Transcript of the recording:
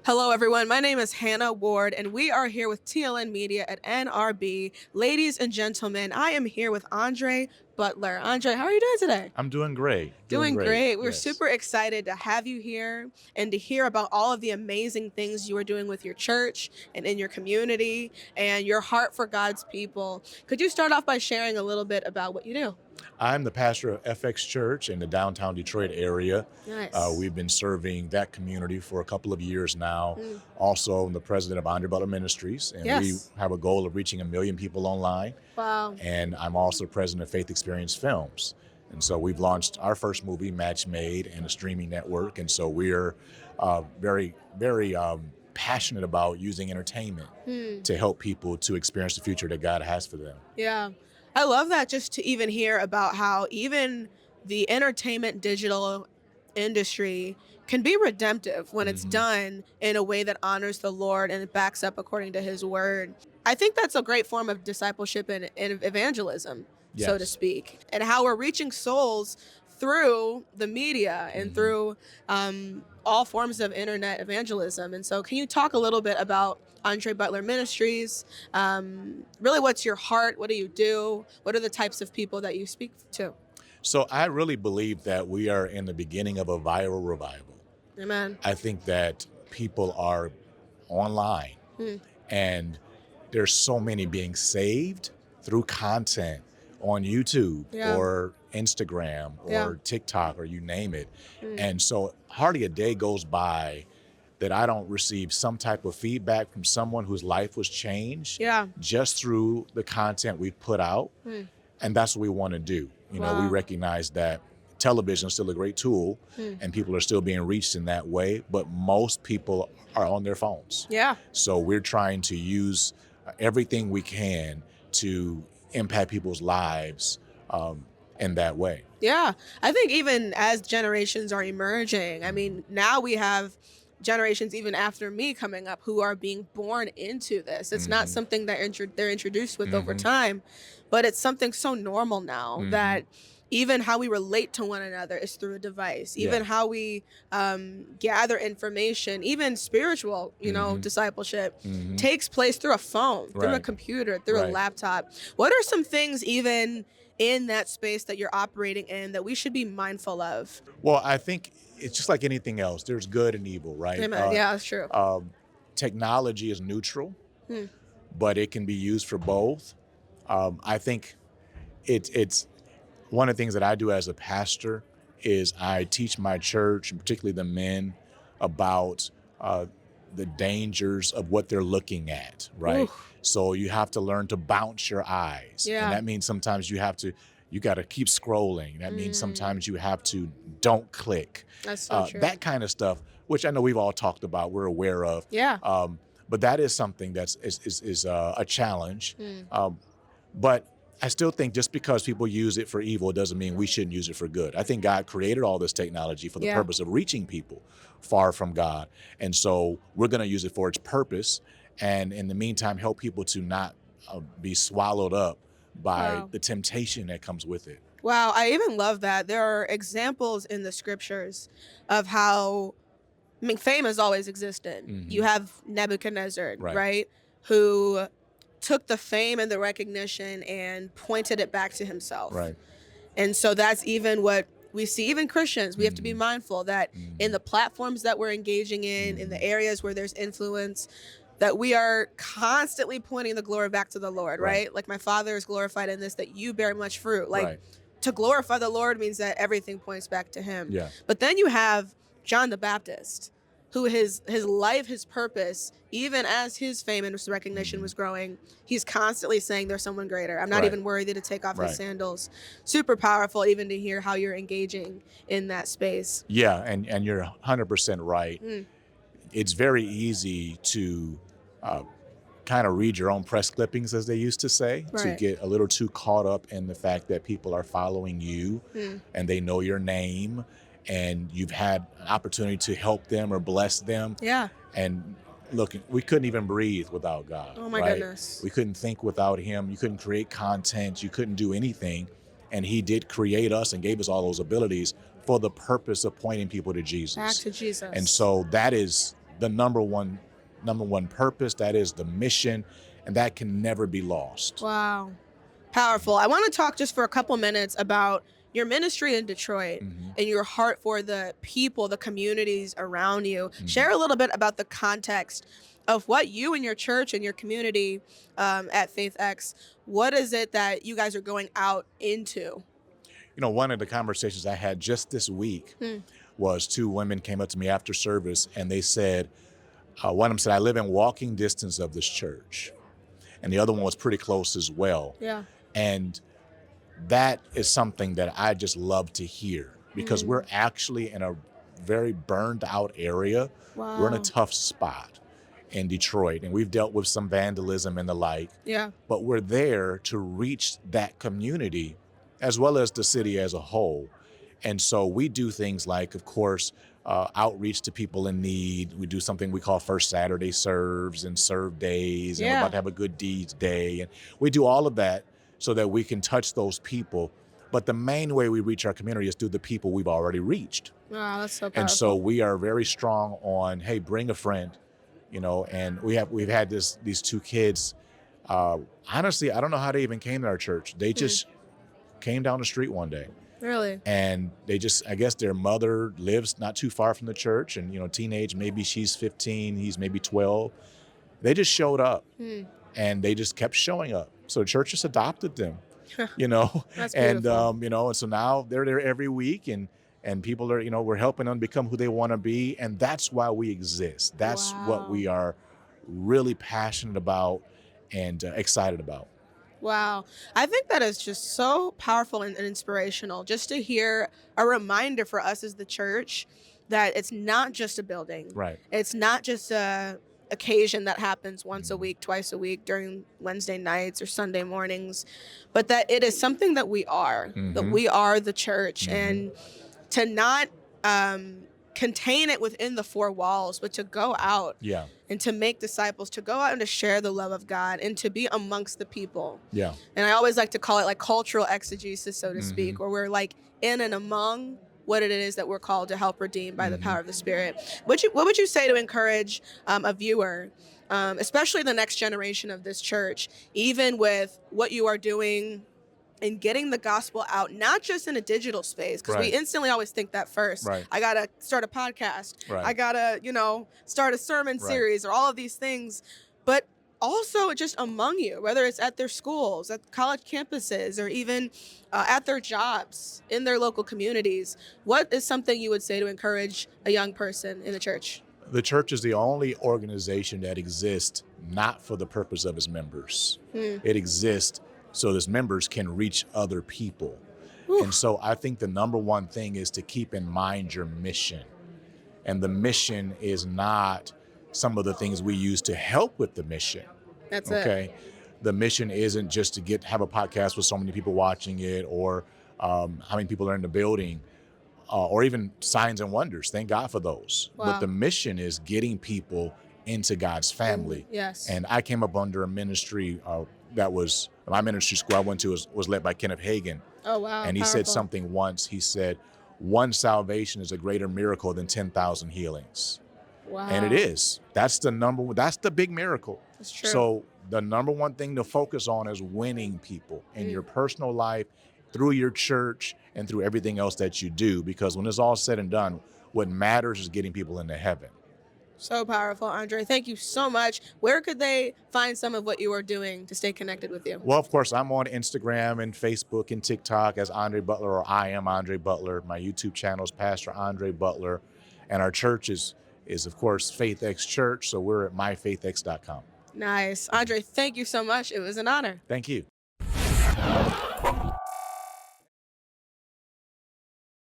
Hello, everyone. My name is Hannah Ward, and we are here with TLN Media at NRB. Ladies and gentlemen, I am here with Andre Butler. Andre, how are you doing today? I'm doing great. Doing Doing great. great. We're Yes. super excited to have you here and to hear about all of the amazing things you are doing with your church and in your community and your heart for God's people. Could you start off by sharing a little bit about what you do? I'm the pastor of FX Church in the downtown Detroit area. Nice. We've been serving that community for a couple of years now. Mm. Also, I'm the president of Andre Butler Ministries, and we Yes. have a goal of reaching 1 million people online. Wow. And I'm also president of Faith Xperience Films. And so we've launched our first movie, Match Made, and a streaming network. And so we're very passionate about using entertainment Hmm. to help people to experience the future that God has for them. Yeah. I love that just to even hear about how even the entertainment digital industry can be redemptive when it's Mhm. done in a way that honors the Lord and it backs up according to his word. I think that's a great form of discipleship and evangelism, so to Yes. speak, and how we're reaching souls through the media and Mhm. through all forms of internet evangelism. And so, can you talk a little bit about Andre Butler Ministries? Really, what's your heart? What do you do? What are the types of people that you speak to? So I really believe that we are in the beginning of a viral revival. Amen. I think that people are online Hmm. and there's so many being saved through content on YouTube Yeah. or Instagram Yeah. or TikTok or you name it. Hmm. And so hardly a day goes by that I don't receive some type of feedback from someone whose life was changed Yeah. just through the content we put out. Hmm. And that's what we want to do. We Wow. recognize that television is still a great tool Hmm. and people are still being reached in that way, but most people are on their phones. Yeah. So we're trying to use everything we can to impact people's lives in that way. Yeah. I think even as generations are emerging, I mean, now we have generations even after me coming up who are being born into this. It's not Mhm. something that they're introduced with over Mhm. time, but it's something so normal now Mhm. that even how we relate to one another is through a device. Even Yeah. how we gather information, even spiritual, Mhm. discipleship Mhm. takes place through a phone, through a Right. computer, through a Right. laptop. What are some things even in that space that you're operating in that we should be mindful of? Well, I think it's just like anything else. There's good and evil, right? Amen. Yeah, that's true. Um, Technology is neutral, Hmm. but it can be used for both. I think it's one of the things that I do as a pastor is I teach my church, and particularly the men, about uh, the dangers of what they're looking at, right? Oof. So you have to learn to bounce your eyes. Yeah. And that means sometimes you got to keep scrolling. That means sometimes you have to don't click. That's so true. That kind of stuff, which I know we've all talked about, we're aware of. Yeah. But that is something that's is a challenge. Hmm. But I still think just because people use it for evil doesn't mean we shouldn't use it for good. I think God created all this technology for the Yeah. purpose of reaching people far from God. And so we're going to use it for its purpose. And in the meantime, help people to not be swallowed up by Wow. the temptation that comes with it. Wow, I even love that. There are examples in the scriptures of how, I mean, fame has always existed. You Mhm. have Nebuchadnezzar, Right. right? Who took the fame and the recognition and pointed it back to himself. Right. And so that's even what we see, even Christians, we have to be Mhm. mindful that in Mhm. the platforms that we're engaging in the Mhm. areas where there's influence, that we are constantly pointing the glory back to the Lord, Right. right? Like my Father is glorified in this, that you bear much fruit. Like Right. to glorify the Lord means that everything points back to him. Yeah. But then you have John the Baptist, who his life, his purpose, even as his fame and his recognition Mhm. was growing, he's constantly saying there's someone greater. I'm not Right. even worthy to take off Right. his sandals. Super powerful even to hear how you're engaging in that space. Yeah. And you're 100% right. Mm. It's very easy to uh, kind of read your own press clippings, as they used to say, to Right. get a little too caught up in the fact that people are following you Mm. and they know your name and you've had an opportunity to help them or bless them. Yeah. And look, we couldn't even breathe without God. Oh my right? goodness. We couldn't think without Him. You couldn't create content. You couldn't do anything. And He did create us and gave us all those abilities for the purpose of pointing people to Jesus. Back to Jesus. And so that is the number one purpose. That is the mission, and that can never be lost. Wow. Powerful. I want to talk just for a couple minutes about your ministry in Detroit Mhm. and your heart for the people, the communities around you. Mhm. Share a little bit about the context of what you and your church and your community at Faith X, what is it that you guys are going out into? One of the conversations I had just this week Hmm. was two women came up to me after service, and they said, one of them said, I live in walking distance of this church. And the other one was pretty close as well. Yeah. And that is something that I just love to hear, because we're actually in a very burned out area. Wow. We're in a tough spot in Detroit, and we've dealt with some vandalism and the like. Yeah. But we're there to reach that community as well as the city as a whole. And so we do things like, of course, outreach to people in need. We do something we call First Saturday Serves and Serve Days, and we're Yeah. about to have a Good Deeds Day. And we do all of that so that we can touch those people. But the main way we reach our community is through the people we've already reached. Wow, that's so powerful. And so we are very strong on, hey, bring a friend, and we've had these two kids. Honestly, I don't know how they even came to our church. They just came down the street one day. Really? And I guess their mother lives not too far from the church, and teenage, maybe she's 15, he's maybe 12. They just showed up, and they just kept showing up. So the church just adopted them, That's and beautiful. and so now they're there every week, and people are, we're helping them become who they want to be, and that's why we exist. That's what Wow. we are really passionate about and excited about. Wow. I think that is just so powerful and inspirational just to hear a reminder for us as the church that it's not just a building. Right. It's not just a occasion that happens once a week, twice a week during Wednesday nights or Sunday mornings, but that it is something that we are, that we are the church, and to not contain it within the four walls, but to go out Yeah. and to make disciples, to go out and to share the love of God and to be amongst the people. Yeah. And I always like to call it like cultural exegesis, so to speak, where we're like in and among what it is that we're called to help redeem by the power of the Spirit. What would you say to encourage a viewer, especially the next generation of this church, even with what you are doing and getting the gospel out, not just in a digital space, because we Right. instantly always think that first. Right. I got to start a podcast. Right. I got to, start a sermon Right. series or all of these things. But also just among you, whether it's at their schools, at college campuses, or even at their jobs, in their local communities. What is something you would say to encourage a young person in the church? The church is the only organization that exists not for the purpose of its members. It exists so its members can reach other people. And so I think the number one thing is to keep in mind your mission. And the mission is not some of the things we use to help with the mission. That's Okay. The mission isn't just to have a podcast with so many people watching it, or how many people are in the building, or even signs and wonders. Thank God for those. Wow. But the mission is getting people into God's family. Yes. And I came up under a ministry that was, my ministry school I went to was led by Kenneth Hagin. Oh, wow. And he said Powerful. something once. He said, one salvation is a greater miracle than 10,000 healings. Wow. And it is. That's the big miracle. That's true. So the number one thing to focus on is winning people in your personal life, through your church, and through everything else that you do. Because when it's all said and done, what matters is getting people into heaven. So powerful, Andre. Thank you so much. Where could they find some of what you are doing to stay connected with you? Well, of course, I'm on Instagram and Facebook and TikTok as Andre Butler, or I am Andre Butler. My YouTube channel is Pastor Andre Butler. And our church is of course, Faith Xperience Church. So we're at myfaithx.com. Nice. Andre, thank you so much. It was an honor. Thank you.